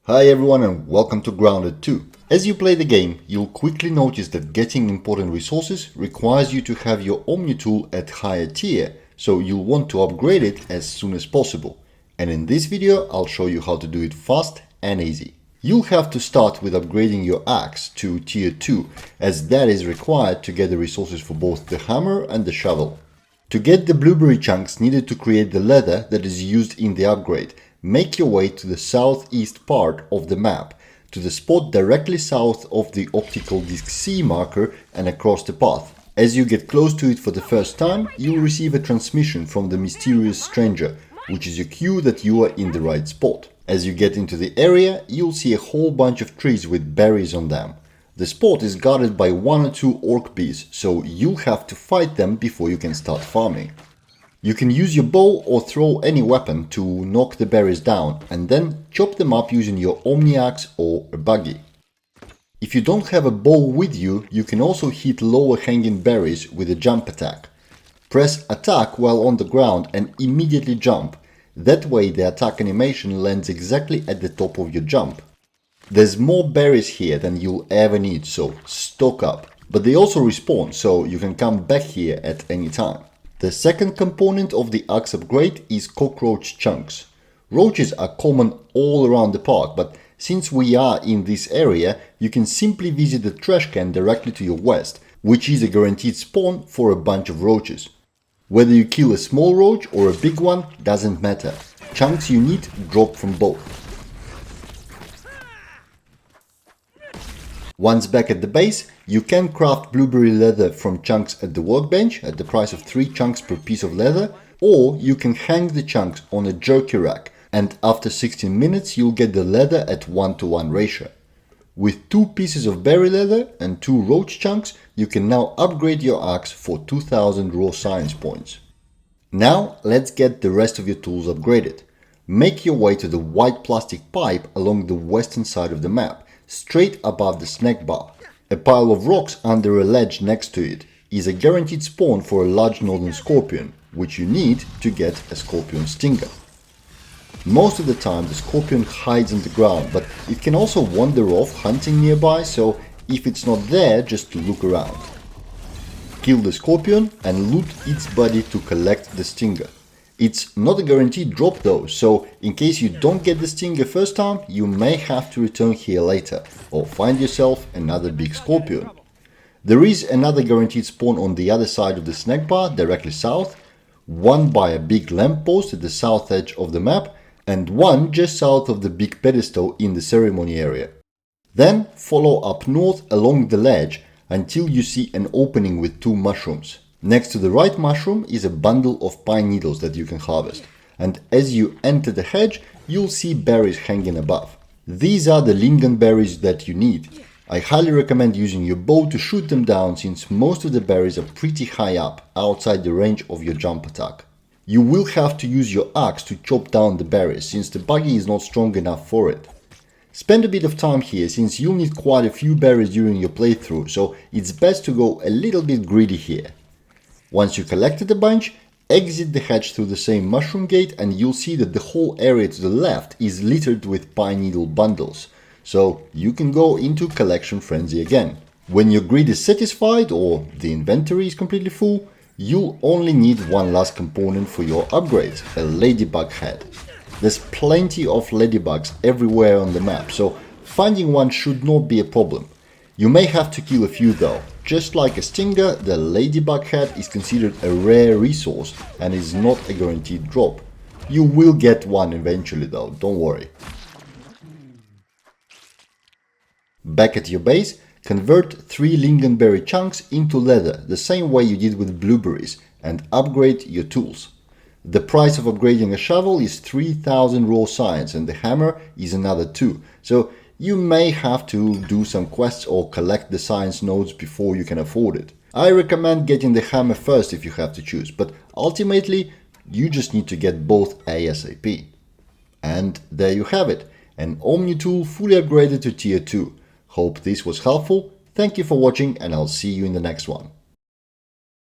Hi everyone and welcome to Grounded 2. As you play the game, you'll quickly notice that getting important resources requires you to have your Omni-Tool at higher tier, so you'll want to upgrade it as soon as possible. And in this video, I'll show you how to do it fast and easy. You'll have to start with upgrading your axe to tier 2, as that is required to get the resources for both the hammer and the shovel. To get the blueberry chunks needed to create the leather that is used in the upgrade, make your way to the southeast part of the map, to the spot directly south of the optical disc C marker and across the path. As you get close to it for the first time, you will receive a transmission from the mysterious stranger, which is your cue that you are in the right spot. As you get into the area, you'll see a whole bunch of trees with berries on them. The spot is guarded by 1 or 2 orc bees, so you'll have to fight them before you can start farming. You can use your bow or throw any weapon to knock the berries down and then chop them up using your Omni-Axe or a buggy. If you don't have a bow with you, you can also hit lower hanging berries with a jump attack. Press attack while on the ground and immediately jump. That way the attack animation lands exactly at the top of your jump. There's more berries here than you'll ever need, so stock up. But they also respawn, so you can come back here at any time. The second component of the axe upgrade is cockroach chunks. Roaches are common all around the park, but since we are in this area, you can simply visit the trash can directly to your west, which is a guaranteed spawn for a bunch of roaches. Whether you kill a small roach or a big one doesn't matter. Chunks you need drop from both. Once back at the base, you can craft blueberry leather from chunks at the workbench at the price of 3 chunks per piece of leather, or you can hang the chunks on a jerky rack, and after 16 minutes you'll get the leather at 1:1 ratio. With 2 pieces of berry leather and 2 roach chunks, you can now upgrade your axe for 2000 raw science points. Now let's get the rest of your tools upgraded. Make your way to the white plastic pipe along the western side of the map, straight above the snack bar. A pile of rocks under a ledge next to it is a guaranteed spawn for a large northern scorpion, which you need to get a scorpion stinger. Most of the time the scorpion hides on the ground, but it can also wander off hunting nearby, so if it's not there, just look around. Kill the scorpion and loot its body to collect the stinger. It's not a guaranteed drop though, so in case you don't get the stinger first time, you may have to return here later, or find yourself another big scorpion. There is another guaranteed spawn on the other side of the snack bar, directly south, one by a big lamppost at the south edge of the map, and one just south of the big pedestal in the ceremony area. Then follow up north along the ledge until you see an opening with 2 mushrooms. Next to the right mushroom is a bundle of pine needles that you can harvest, and as you enter the hedge, you'll see berries hanging above. These are the lingonberries that you need. I highly recommend using your bow to shoot them down, since most of the berries are pretty high up, outside the range of your jump attack. You will have to use your axe to chop down the berries, since the buggy is not strong enough for it. Spend a bit of time here, since you'll need quite a few berries during your playthrough, so it's best to go a little bit greedy here. Once you collected a bunch, exit the hedge through the same mushroom gate and you'll see that the whole area to the left is littered with pine needle bundles, so you can go into collection frenzy again. When your greed is satisfied or the inventory is completely full, you'll only need one last component for your upgrades, a Ladybug Head. There's plenty of ladybugs everywhere on the map, so finding one should not be a problem. You may have to kill a few though. Just like a stinger, the Ladybug Head is considered a rare resource and is not a guaranteed drop. You will get one eventually though, don't worry. Back at your base, convert 3 Lingonberry chunks into leather the same way you did with blueberries and upgrade your tools. The price of upgrading a shovel is 3000 raw science and the hammer is another 2, so you may have to do some quests or collect the science nodes before you can afford it. I recommend getting the hammer first if you have to choose, but ultimately you just need to get both ASAP. And there you have it, an Omni-Tool fully upgraded to tier 2. Hope this was helpful, thank you for watching and I'll see you in the next one.